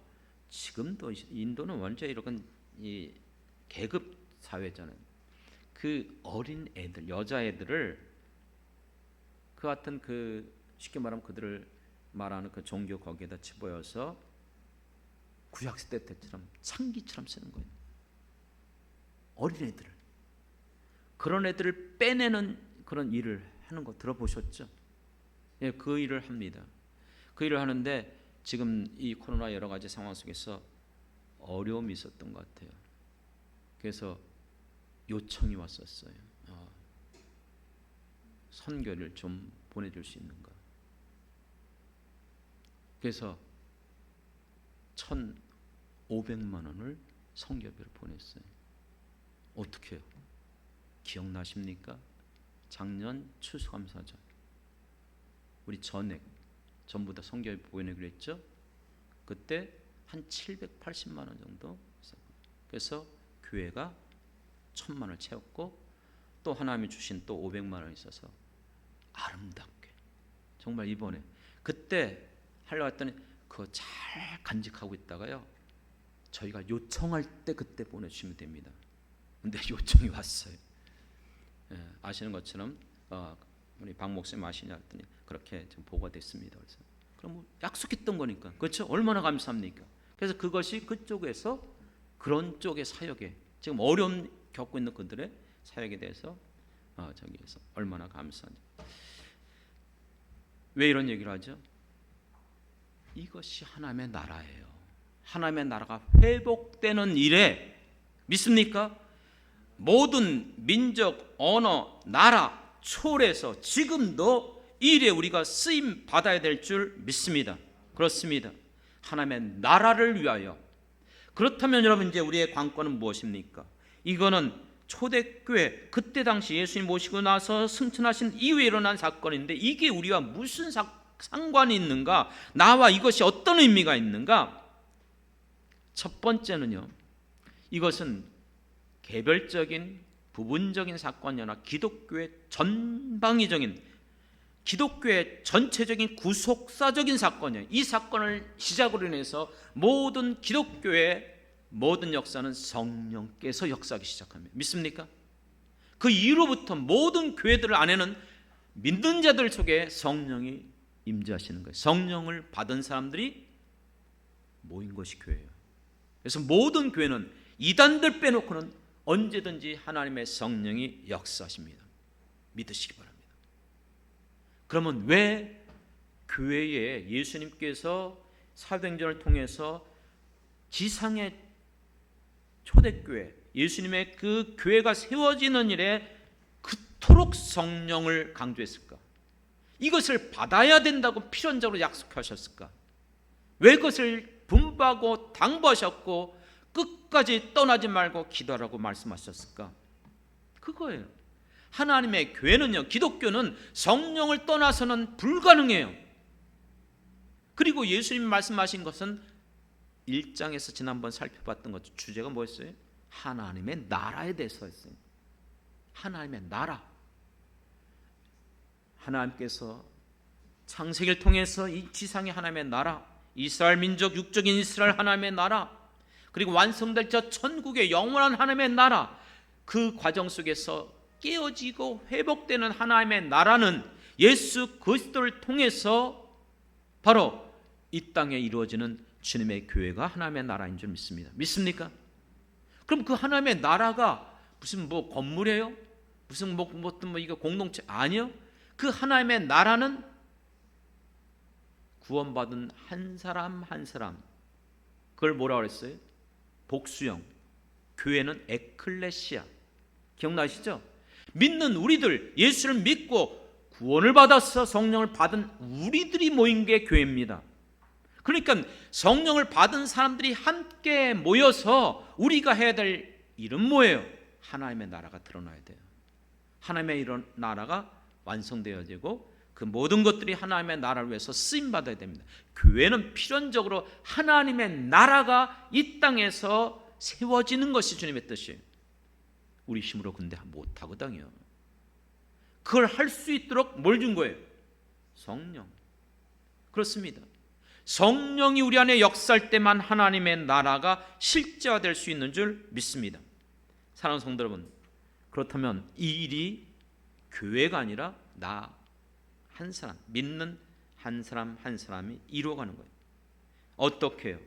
지금도 인도는 원래 이런 이 계급 사회잖아요. 그 어린 애들, 여자애들을 그 같은 그 쉽게 말하면 그들을 말하는 그 종교 거기에다 집어여서 구약시대 때처럼 창기처럼 쓰는 거예요. 어린 애들을. 그런 애들을 빼내는 그런 일을 하는 거 들어보셨죠? 예, 그 일을 합니다. 그 일을 하는데 지금 이 코로나 여러 가지 상황 속에서 어려움이 있었던 것 같아요. 그래서 요청이 왔었어요. 선교를 좀 보내줄 수 있는가. 그래서 1,500만 원을 선교비를 보냈어요. 어떻게 해요? 기억나십니까? 작년 추수감사절 우리 전액 전부 다 선교비 보내기로 했죠. 그때 한 780만 원 정도. 그래서 교회가 1,000만 원을 채웠고 또 하나님이 주신 또 500만 원이 있어서 아름답게 정말 이번에 그때 하려고 했더니 그거 잘 간직하고 있다가요, 저희가 요청할 때 그때 보내주시면 됩니다. 근데 요청이 왔어요. 예, 아시는 것처럼 우리 박 목사님 아시냐 했더니 그렇게 좀 보고가 됐습니다. 그래서 그럼 뭐 약속했던 거니까, 그렇죠? 얼마나 감사합니까? 그래서 그것이 그쪽에서 그런 쪽의 사역에 지금 어려움 겪고 있는 그들의 사역에 대해서 저기에서 얼마나 감사한지. 왜 이런 얘기를 하죠? 이것이 하나님의 나라예요. 하나님의 나라가 회복되는 일에 믿습니까? 모든 민족, 언어, 나라 초월해서 지금도 이 일에 우리가 쓰임 받아야 될 줄 믿습니다. 그렇습니다. 하나님의 나라를 위하여. 그렇다면 여러분 이제 우리의 관건은 무엇입니까? 이거는 초대교회 그때 당시 예수님 모시고 나서 승천하신 이후에 일어난 사건인데 이게 우리와 무슨 상관이 있는가? 나와 이것이 어떤 의미가 있는가? 첫 번째는요, 이것은 개별적인 부분적인 사건이 아니라 기독교의 전방위적인, 기독교의 전체적인 구속사적인 사건이에요. 이 사건을 시작으로 인해서 모든 기독교의 모든 역사는 성령께서 역사하기 시작합니다. 믿습니까? 그 이후로부터 모든 교회들 안에는 믿는 자들 속에 성령이 임재하시는 거예요. 성령을 받은 사람들이 모인 것이 교회예요. 그래서 모든 교회는 이단들 빼놓고는 언제든지 하나님의 성령이 역사하십니다. 믿으시기 바랍니다. 그러면 왜 교회에 예수님께서 사도행전을 통해서 지상의 초대교회, 예수님의 그 교회가 세워지는 일에 그토록 성령을 강조했을까? 이것을 받아야 된다고 필연적으로 약속하셨을까? 왜 그것을 분부하고 당부하셨고 끝까지 떠나지 말고 기도하라고 말씀하셨을까? 그거예요. 하나님의 교회는요, 기독교는 성령을 떠나서는 불가능해요. 그리고 예수님이 말씀하신 것은 1장에서 지난번 살펴봤던 것 주제가 뭐였어요? 하나님의 나라에 대해서 했어요. 하나님의 나라. 하나님께서 창세기를 통해서 이 지상의 하나님의 나라, 이스라엘 민족, 육적인 이스라엘 하나님의 나라, 그리고 완성될 저 천국의 영원한 하나님의 나라, 그 과정 속에서 깨어지고 회복되는 하나님의 나라는 예수 그리스도를 통해서 바로 이 땅에 이루어지는 주님의 교회가 하나님의 나라인 줄 믿습니다. 믿습니까? 그럼 그 하나님의 나라가 무슨 뭐 건물이에요? 무슨 뭐 이거 공동체 아니요? 그 하나님의 나라는 구원받은 한 사람 한 사람, 그걸 뭐라고 그랬어요? 복수형. 교회는 에클레시아. 기억나시죠? 믿는 우리들, 예수를 믿고 구원을 받아서 성령을 받은 우리들이 모인 게 교회입니다. 그러니까 성령을 받은 사람들이 함께 모여서 우리가 해야 될 일은 뭐예요? 하나님의 나라가 드러나야 돼요. 하나님의 이런 나라가 완성되어지고 그 모든 것들이 하나님의 나라를 위해서 쓰임받아야 됩니다. 교회는 필연적으로 하나님의 나라가 이 땅에서 세워지는 것이 주님의 뜻이에요. 우리 힘으로 근데 못하거든요. 그걸 할 수 있도록 뭘 준 거예요? 성령. 그렇습니다. 성령이 우리 안에 역사할 때만 하나님의 나라가 실제화될 수 있는 줄 믿습니다. 사랑하는 성도 여러분, 그렇다면 이 일이 교회가 아니라 나 한 사람, 믿는 한 사람 한 사람이 이루어가는 거예요. 어떻게 해요?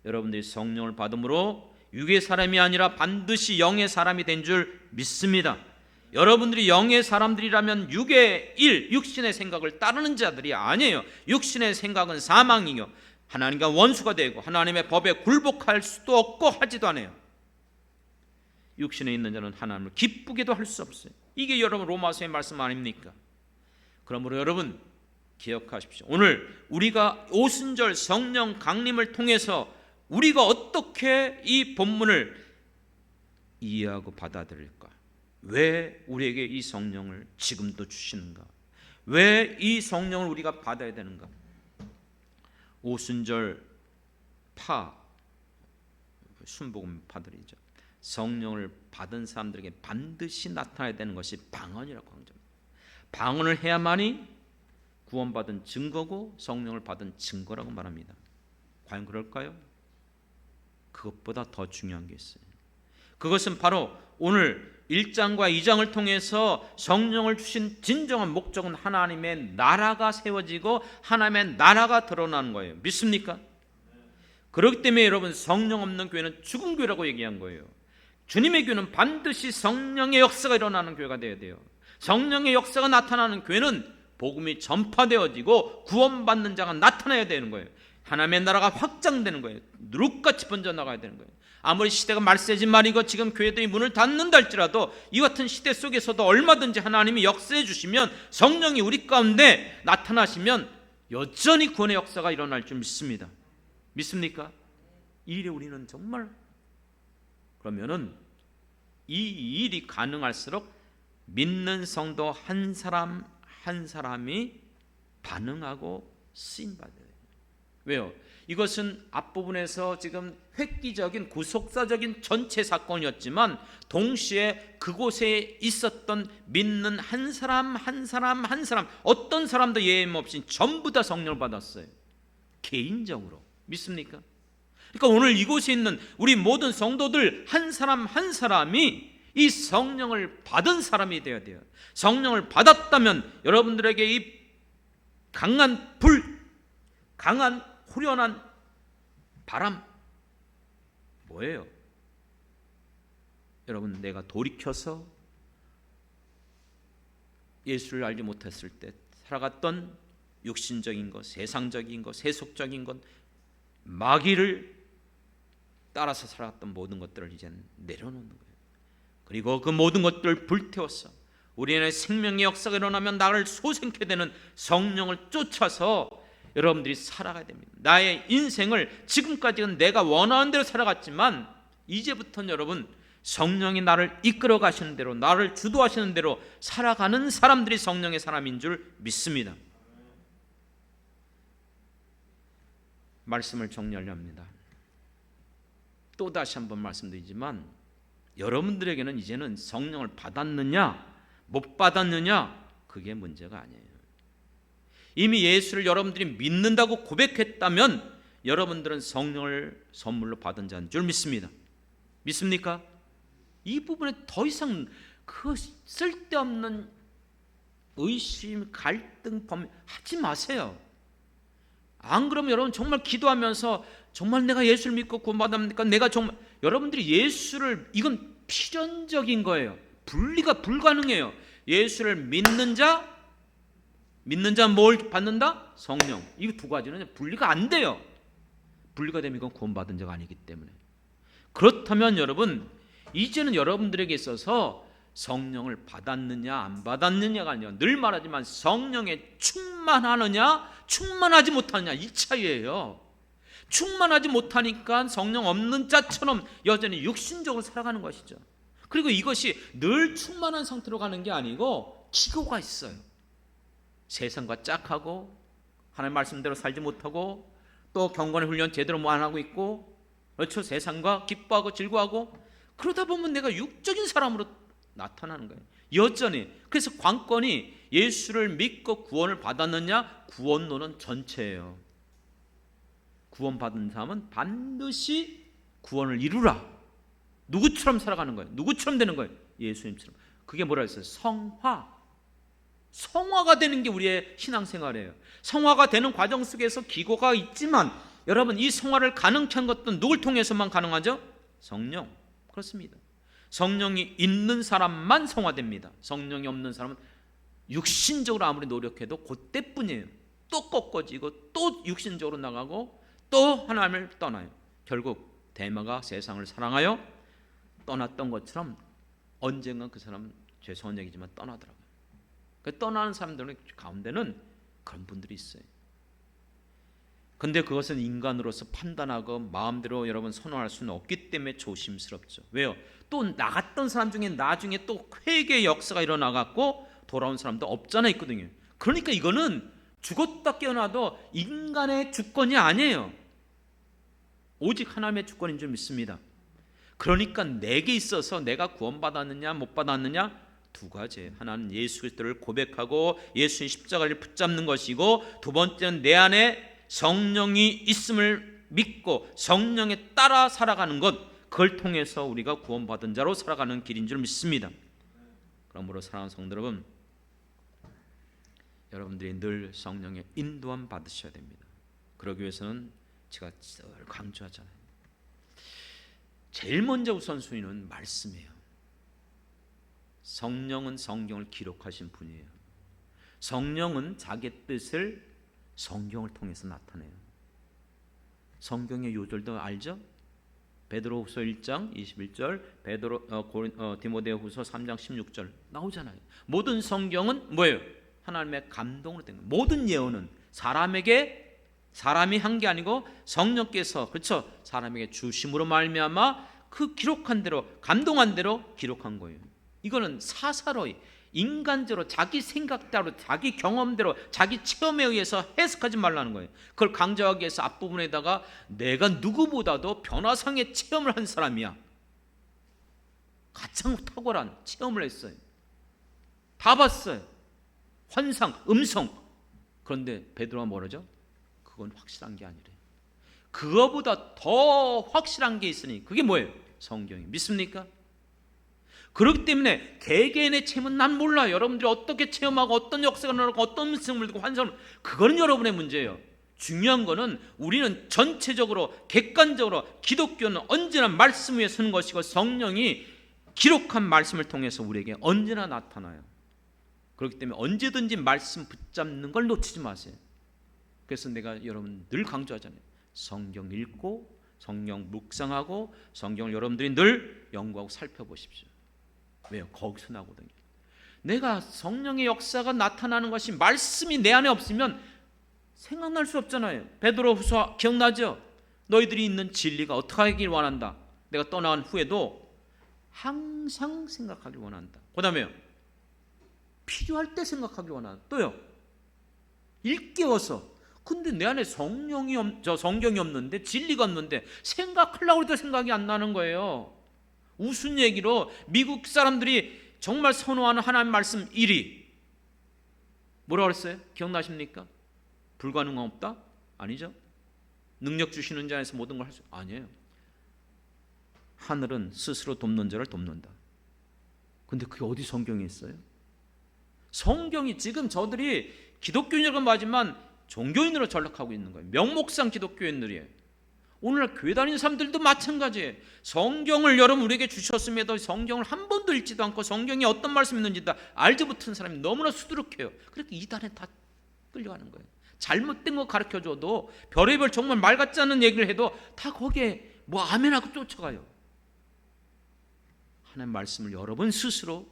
여러분들이 성령을 받음으로 육의 사람이 아니라 반드시 영의 사람이 된 줄 믿습니다. 여러분들이 영의 사람들이라면 육의 일, 육신의 생각을 따르는 자들이 아니에요. 육신의 생각은 사망이요, 하나님과 원수가 되고 하나님의 법에 굴복할 수도 없고 하지도 않아요. 육신에 있는 자는 하나님을 기쁘게도 할 수 없어요. 이게 여러분 로마서의 말씀 아닙니까? 그러므로 여러분 기억하십시오. 오늘 우리가 오순절 성령 강림을 통해서 우리가 어떻게 이 본문을 이해하고 받아들일까? 왜 우리에게 이 성령을 지금도 주시는가? 왜 이 성령을 우리가 받아야 되는가? 오순절 순복음파들이죠. 성령을 받은 사람들에게 반드시 나타나야 되는 것이 방언이라고 강조합니다. 방언을 해야만이 구원받은 증거고 성령을 받은 증거라고 말합니다. 과연 그럴까요? 그것보다 더 중요한 게 있어요. 그것은 바로 오늘 1장과 2장을 통해서 성령을 주신 진정한 목적은 하나님의 나라가 세워지고 하나님의 나라가 드러나는 거예요. 믿습니까? 그렇기 때문에 여러분, 성령 없는 교회는 죽은 교회라고 얘기한 거예요. 주님의 교회는 반드시 성령의 역사가 일어나는 교회가 되어야 돼요. 성령의 역사가 나타나는 교회는 복음이 전파되어지고 구원받는 자가 나타나야 되는 거예요. 하나님의 나라가 확장되는 거예요. 누룩같이 번져나가야 되는 거예요. 아무리 시대가 말세지 말이고 지금 교회들이 문을 닫는다 할지라도 이 같은 시대 속에서도 얼마든지 하나님이 역사해 주시면, 성령이 우리 가운데 나타나시면 여전히 구원의 역사가 일어날 줄 믿습니다. 믿습니까? 이 일에 우리는 정말, 그러면은 이 일이 가능할수록 믿는 성도 한 사람 한 사람이 반응하고 쓰임받아요. 왜요? 이것은 앞부분에서 지금 획기적인 구속사적인 전체 사건이었지만 동시에 그곳에 있었던 믿는 한 사람 한 사람 한 사람, 어떤 사람도 예외 없이 전부 다 성령을 받았어요. 개인적으로. 믿습니까? 그러니까 오늘 이곳에 있는 우리 모든 성도들 한 사람 한 사람이 이 성령을 받은 사람이 되어야 돼요. 성령을 받았다면 여러분들에게 이 강한 불, 강한 후련한 바람 뭐예요? 여러분, 내가 돌이켜서 예수를 알지 못했을 때 살아갔던 육신적인 것, 세상적인 것, 세속적인 것, 마귀를 따라서 살아갔던 모든 것들을 이제는 내려놓는 거예요. 그리고 그 모든 것들을 불태워서 우리의 생명의 역사가 일어나면 나를 소생케 되는 성령을 쫓아서 여러분들이 살아가야 됩니다. 나의 인생을 지금까지는 내가 원하는 대로 살아갔지만 이제부터는 여러분 성령이 나를 이끌어 가시는 대로, 나를 주도하시는 대로 살아가는 사람들이 성령의 사람인 줄 믿습니다. 말씀을 정리하려 합니다. 또 다시 한번 말씀드리지만 여러분들에게는 이제는 성령을 받았느냐 못 받았느냐 그게 문제가 아니에요. 이미 예수를 여러분들이 믿는다고 고백했다면 여러분들은 성령을 선물로 받은 자인 줄 믿습니다. 믿습니까? 이 부분에 더 이상 그 쓸데없는 의심, 갈등, 하지 마세요. 안 그러면 여러분 정말 기도하면서 정말 내가 예수를 믿고 구원받았습니까? 내가 정말, 여러분들이 예수를, 이건 필연적인 거예요. 분리가 불가능해요. 예수를 믿는 자 뭘 받는다? 성령. 이 두 가지는 분리가 안 돼요. 분리가 되면 이건 구원받은 자가 아니기 때문에. 그렇다면 여러분 이제는 여러분들에게 있어서 성령을 받았느냐 안 받았느냐가 아니라 늘 말하지만 성령에 충만하느냐 충만하지 못하느냐 이 차이예요. 충만하지 못하니까 성령 없는 자처럼 여전히 육신적으로 살아가는 것이죠. 그리고 이것이 늘 충만한 상태로 가는 게 아니고 기고가 있어요. 세상과 짝하고 하나님 말씀대로 살지 못하고 또 경건의 훈련 제대로 안 하고 있고, 그렇죠? 세상과 기뻐하고 즐거워하고 그러다 보면 내가 육적인 사람으로 나타나는 거예요. 여전히. 그래서 관건이 예수를 믿고 구원을 받았느냐, 구원론은 전체예요. 구원받은 사람은 반드시 구원을 이루라. 누구처럼 살아가는 거예요. 누구처럼 되는 거예요. 예수님처럼. 그게 뭐라 했어요? 성화가 되는 게 우리의 신앙생활이에요. 성화가 되는 과정 속에서 기고가 있지만 여러분 이 성화를 가능케 한 것도 누굴 통해서만 가능하죠? 성령. 그렇습니다. 성령이 있는 사람만 성화됩니다. 성령이 없는 사람은 육신적으로 아무리 노력해도 그때뿐이에요. 또 꺾어지고 또 육신적으로 나가고 또 하나님을 떠나요. 결국 데마가 세상을 사랑하여 떠났던 것처럼 언젠가 그 사람은 죄송한 얘기지만 떠나더라고요. 떠나는 사람들 가운데는 그런 분들이 있어요. 근데 그것은 인간으로서 판단하고 마음대로 여러분 선언할 수는 없기 때문에 조심스럽죠. 왜요? 또 나갔던 사람 중에 나중에 또 회개의 역사가 일어나갖고 돌아온 사람도 없잖아 있거든요. 그러니까 이거는 죽었다 깨어나도 인간의 주권이 아니에요. 오직 하나님의 주권인 줄 믿습니다. 그러니까 내게 있어서 내가 구원받았느냐 못 받았느냐 두 가지. 하나는 예수 그리스도를 고백하고 예수의 십자가를 붙잡는 것이고, 두 번째는 내 안에 성령이 있음을 믿고 성령에 따라 살아가는 것, 그걸 통해서 우리가 구원받은 자로 살아가는 길인 줄 믿습니다. 그러므로 사랑하는 성도 여러분, 여러분들이 늘 성령의 인도함 받으셔야 됩니다. 그러기 위해서는 제가 늘 강조하잖아요. 제일 먼저 우선순위는 말씀이에요. 성령은 성경을 기록하신 분이에요. 성령은 자기 뜻을 성경을 통해서 나타내요. 성경의 요절도 알죠? 베드로후서 1장 21절, 디모데후서 3장 16절 나오잖아요. 모든 성경은 뭐예요? 하나님의 감동으로 된 거예요. 모든 예언은 사람이 한 게 아니고 성령께서, 그렇죠? 사람에게 주심으로 말미암아 그 기록한 대로, 감동한 대로 기록한 거예요. 이거는 사사로이 인간적으로 자기 생각대로 자기 경험대로 자기 체험에 의해서 해석하지 말라는 거예요. 그걸 강조하기 위해서 앞부분에다가 내가 누구보다도 변화상의 체험을 한 사람이야, 가장 탁월한 체험을 했어요. 다 봤어요. 환상, 음성. 그런데 베드로가 뭐라죠? 그건 확실한 게 아니래. 그거보다 더 확실한 게 있으니 그게 뭐예요? 성경이. 믿습니까? 그렇기 때문에 개개인의 체험은 난 몰라요. 여러분들이 어떻게 체험하고 어떤 역사가 일어나고 어떤 음성을 듣고 환상을, 그거는 여러분의 문제예요. 중요한 거는 우리는 전체적으로 객관적으로 기독교는 언제나 말씀 위에 서는 것이고 성령이 기록한 말씀을 통해서 우리에게 언제나 나타나요. 그렇기 때문에 언제든지 말씀 붙잡는 걸 놓치지 마세요. 그래서 내가 여러분 늘 강조하잖아요. 성경 읽고 성경 묵상하고 성경을 여러분들이 늘 연구하고 살펴보십시오. 왜요? 거기서 나거든요. 내가 성령의 역사가 나타나는 것이 말씀이 내 안에 없으면 생각날 수 없잖아요. 베드로후서 기억나죠? 너희들이 있는 진리가 어떻게 하길 원한다. 내가 떠난 후에도 항상 생각하길 원한다. 그 다음에요, 필요할 때 생각하길 원한다. 또요, 일깨워서. 근데 내 안에 성경이 없는데, 진리가 없는데 생각하려고 해도 생각이 안 나는 거예요. 무슨 얘기로 미국 사람들이 정말 선호하는 하나님 말씀 1위 뭐라고 그랬어요? 기억나십니까? 불가능한 없다? 아니죠. 능력 주시는 자 안에서 모든 걸 할 수, 아니에요. 하늘은 스스로 돕는 자를 돕는다. 근데 그게 어디 성경에 있어요? 성경이 지금 저들이 기독교인이라고 하지만 종교인으로 전락하고 있는 거예요. 명목상 기독교인들이에요. 오늘날 교회 다니는 사람들도 마찬가지예요. 성경을 여러분 우리에게 주셨음에도 성경을 한 번도 읽지도 않고 성경에 어떤 말씀이 있는지 다 알지 못하는 사람이 너무나 수두룩해요. 그렇게 이단에 다 끌려가는 거예요. 잘못된 거 가르쳐줘도 별의별 정말 말 같지 않은 얘기를 해도 다 거기에 뭐 아멘하고 쫓아가요. 하나님 말씀을 여러분 스스로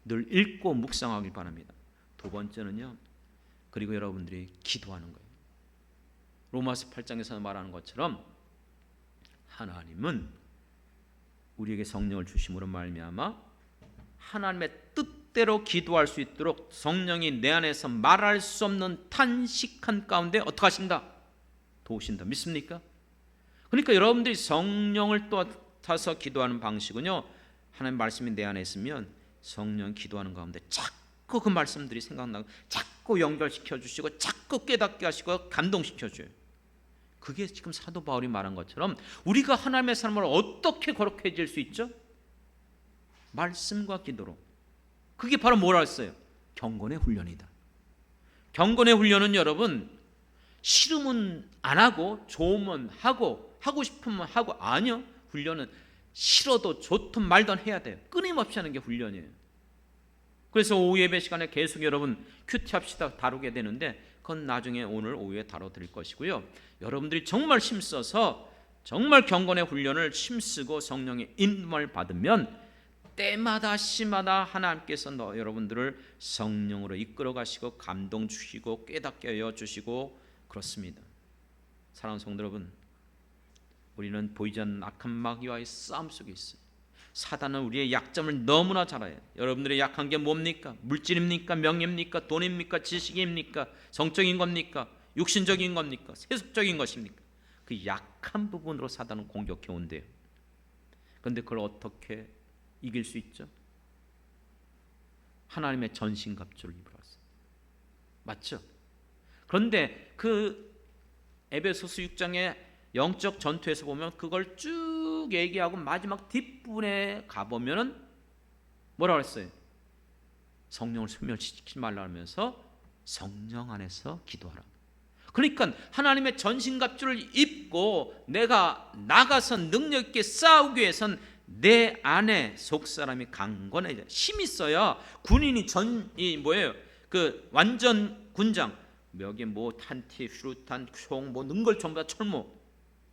늘 읽고 묵상하길 바랍니다. 두 번째는요, 그리고 여러분들이 기도하는 거예요. 로마서 8장에서 말하는 것처럼 하나님은 우리에게 성령을 주심으로 말미암아 하나님의 뜻대로 기도할 수 있도록 성령이 내 안에서 말할 수 없는 탄식한 가운데 어떻게 하신다? 도우신다. 믿습니까? 그러니까 여러분들이 성령을 따라서 기도하는 방식은요, 하나님 말씀이 내 안에 있으면 성령 기도하는 가운데 자꾸 그 말씀들이 생각나고 자꾸 연결시켜 주시고 자꾸 깨닫게 하시고 감동시켜 줘요. 그게 지금 사도 바울이 말한 것처럼 우리가 하나님의 삶을 어떻게 거룩해질 수 있죠? 말씀과 기도로. 그게 바로 뭐라 했어요? 경건의 훈련이다. 경건의 훈련은 여러분 싫으면 안 하고 좋으면 하고 하고 싶으면 하고, 아니요. 훈련은 싫어도 좋든 말든 해야 돼요. 끊임없이 하는 게 훈련이에요. 그래서 오후 예배 시간에 계속 여러분 큐티합시다 다루게 되는데 그건 나중에 오늘 오후에 다뤄드릴 것이고요. 여러분들이 정말 힘써서 정말 경건의 훈련을 힘쓰고 성령의 인도를 받으면 때마다 시마다 하나님께서 여러분들을 성령으로 이끌어 가시고 감동 주시고 깨닫게 하여 주시고 그렇습니다. 사랑하는 성도 여러분, 우리는 보이지 않는 악한 마귀와의 싸움 속에 있어요. 사단은 우리의 약점을 너무나 잘 알아요. 여러분들의 약한 게 뭡니까? 물질입니까? 명예입니까? 돈입니까? 지식입니까? 성적인 겁니까? 육신적인 겁니까? 세속적인 것입니까? 그 약한 부분으로 사단은 공격해 온대요. 그런데 그걸 어떻게 이길 수 있죠? 하나님의 전신갑주를 입으라서. 맞죠? 그런데 그 에베소서 6장의 영적 전투에서 보면 그걸 쭉 얘기하고 마지막 뒷부분에 가보면 뭐라고 했어요? 성령을 소멸시키지 말라 하면서 성령 안에서 기도하라. 그러니까 하나님의 전신갑주를 입고 내가 나가서 능력 있게 싸우기 위해선 내 안에 속사람이 강건해져 힘이 있어야 군인이 그 완전 군장 여기 뭐 탄티, 슈루탄, 총 뭐 넣은 걸 전부 다 철모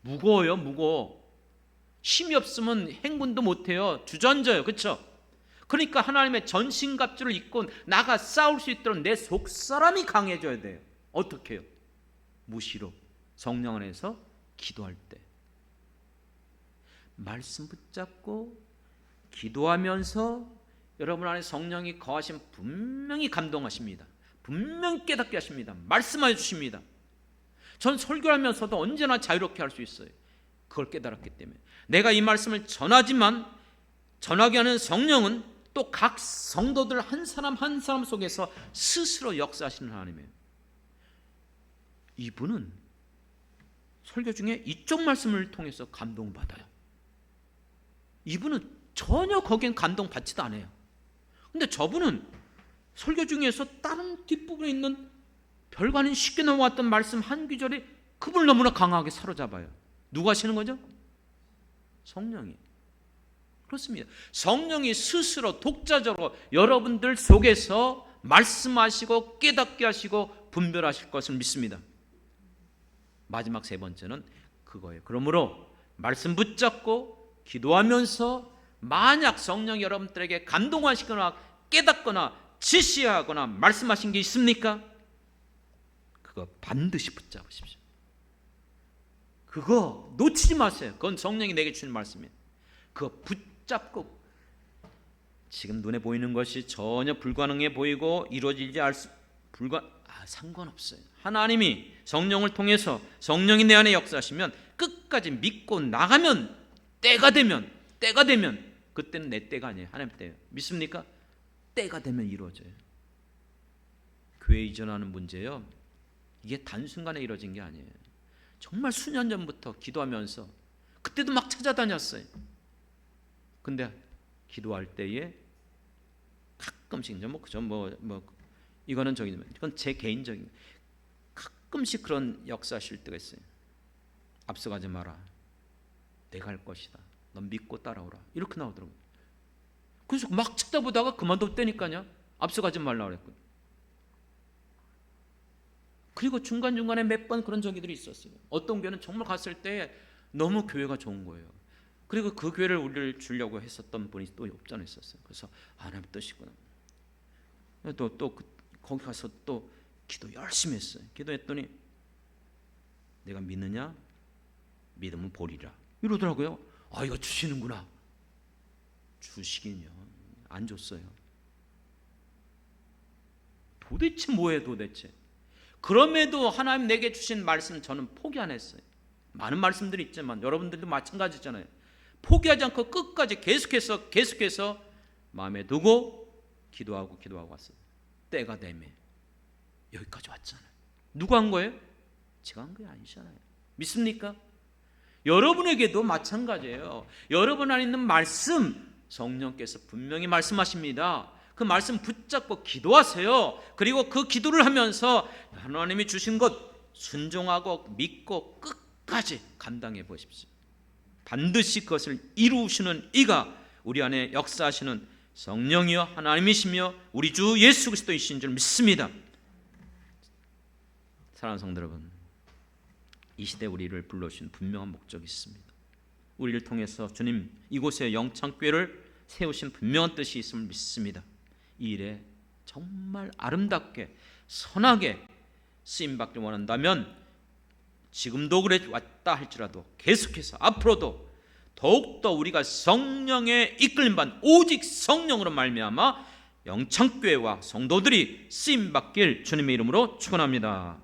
무거워요. 무거워. 힘이 없으면 행군도 못해요. 주저앉아요. 그렇죠? 그러니까 하나님의 전신갑주를 입고 나가 싸울 수 있도록 내 속사람이 강해져야 돼요. 어떻게 해요? 무시로 성령 안에서 기도할 때 말씀 붙잡고 기도하면서 여러분 안에 성령이 거하시면 분명히 감동하십니다. 분명히 깨닫게 하십니다. 말씀해 주십니다. 전 설교하면서도 언제나 자유롭게 할 수 있어요. 그걸 깨달았기 때문에. 내가 이 말씀을 전하지만 전하게 하는 성령은 또 각 성도들 한 사람 한 사람 속에서 스스로 역사하시는 하나님이에요. 이분은 설교 중에 이쪽 말씀을 통해서 감동받아요. 이분은 전혀 거기엔 감동받지도 않아요. 근데 저분은 설교 중에서 다른 뒷부분에 있는 별거 아닌 쉽게 넘어왔던 말씀 한 구절이 그분을 너무나 강하게 사로잡아요. 누가 하시는 거죠? 성령이. 그렇습니다. 성령이 스스로 독자적으로 여러분들 속에서 말씀하시고 깨닫게 하시고 분별하실 것을 믿습니다. 마지막 세 번째는 그거예요. 그러므로 말씀 붙잡고 기도하면서 만약 성령이 여러분들에게 감동하시거나 깨닫거나 지시하거나 말씀하신 게 있습니까? 그거 반드시 붙잡으십시오. 그거 놓치지 마세요. 그건 성령이 내게 주신 말씀이에요. 그거 붙잡고, 지금 눈에 보이는 것이 전혀 불가능해 보이고 이루어지지 상관없어요. 하나님이 성령을 통해서 성령이 내 안에 역사하시면 끝까지 믿고 나가면 때가 되면 그때는 내 때가 아니에요. 하나님 때예요. 믿습니까? 때가 되면 이루어져요. 교회 이전하는 문제요, 이게 단순간에 이루어진 게 아니에요. 정말 수년 전부터 기도하면서 그때도 막 찾아다녔어요. 근데 기도할 때에 가끔씩 이거는 이건 제 개인적인, 가끔씩 그런 역사하실 때가 있어요. 앞서가지 마라. 내가 할 것이다. 넌 믿고 따라오라. 이렇게 나오더라고요. 그래서 막 찾아보다가 그만뒀다니까요. 앞서가지 말라 그랬거든요. 그리고 중간중간에 몇 번 그런 적들이 있었어요. 어떤 교회는 정말 갔을 때 너무 교회가 좋은 거예요. 그리고 그 교회를 우리를 주려고 했었던 분이 또 없지 않았었어요. 그래서 하나님 뜻이구나. 또 거기 가서 또 기도 열심히 했어요. 기도했더니 내가 믿느냐? 믿으면 보리라. 이러더라고요. 아, 이거 주시는구나. 주시긴요. 안 줬어요. 도대체 뭐예요, 도대체? 그럼에도 하나님 내게 주신 말씀 저는 포기 안 했어요. 많은 말씀들이 있지만 여러분들도 마찬가지잖아요. 포기하지 않고 끝까지 계속해서 마음에 두고 기도하고 왔어요. 때가 되면 여기까지 왔잖아요. 누가 한 거예요? 제가 한 게 아니잖아요. 믿습니까? 여러분에게도 마찬가지예요. 여러분 안에 있는 말씀 성령께서 분명히 말씀하십니다. 그 말씀 붙잡고 기도하세요. 그리고 그 기도를 하면서 하나님이 주신 것 순종하고 믿고 끝까지 감당해 보십시오. 반드시 그것을 이루시는 이가 우리 안에 역사하시는 성령이여 하나님이시며 우리 주 예수 그리스도이신 줄 믿습니다. 사랑하는 성도 여러분, 이 시대 우리를 불러주신 분명한 목적이 있습니다. 우리를 통해서 주님 이곳에 영창교회를 세우신 분명한 뜻이 있음을 믿습니다. 이 일에 정말 아름답게 선하게 쓰임받기 원한다면 지금도 그래 왔다 할지라도 계속해서 앞으로도 더욱더 우리가 성령의 이끌림받는 오직 성령으로 말미암아 영창교회와 성도들이 쓰임받길 주님의 이름으로 축원합니다.